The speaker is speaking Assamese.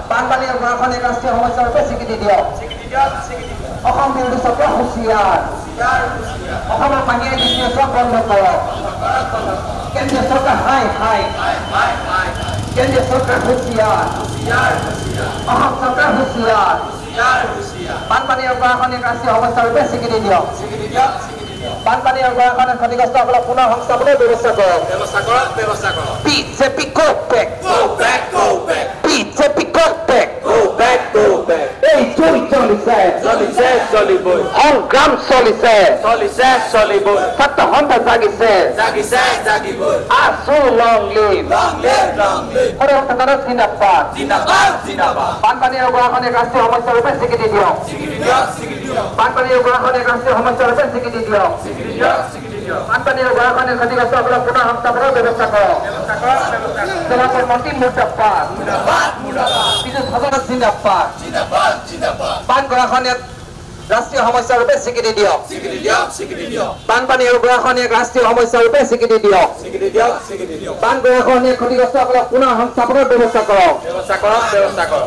বানপানী গৰাখনে ৰাষ্ট্ৰীয় সমস্যাৰ বাবে স্বীকৃতি দিয়ক অসম বিৰোধী চক্ৰ হুঁচিয়াৰ অসমৰ পানীয়ে দ্বিতীয় চক বন্ধ কৰক কেন্দ্ৰীয় চৰকাৰ হাই হাই কেন্দ্ৰীয় চৰকাৰ হুঁচিয়াৰ অসম চৰকাৰ হুঁচিয়াৰ বানপানীৰ গৰাখনে ৰাষ্ট্ৰীয় সমস্যাৰ বাবে স্বীকৃতি দিয়ক বানপানীৰ গৰাখনে ক্ষতিগ্ৰস্তসকলক পুনৰ সংস্থাপনৰ ব্যৱস্থা কৰক BJP go back BJP go back এই চলিছে সংগ্ৰাম চলিছে ছাত্ৰ সন্থা জাগিছে আছো লং লিভ বানপানীৰ গৰাখনে ৰাষ্ট্ৰীয় সমস্যাৰ বাবে স্বীকৃতি দিয়ক বানপানীৰ গৰাখনে ৰাষ্ট্ৰীয় সমস্যাৰ বাবে স্বীকৃতি দিয়ক বানপানীৰ গৰাখনে ক্ষতিগ্ৰস্তসকলক পুনৰ সংস্থাপনৰ ব্যৱস্থা কৰক জলপথ মন্ত্ৰী মুৰ্দাবাদ বিদ্যুৎ সদনত জিন্দাবাদ বান গৰাখনে ৰাষ্ট্ৰীয় সমস্যাৰ ৰূপে স্বীকৃতি দিয়ক বানপানীৰ গৰাখনে ৰাষ্ট্ৰীয় সমস্যাৰ ৰূপে স্বীকৃতি দিয়ক বান গৰাখনে ক্ষতিগ্ৰস্তসকলক পুনৰ সংস্থাপনৰ ব্যৱস্থা কৰক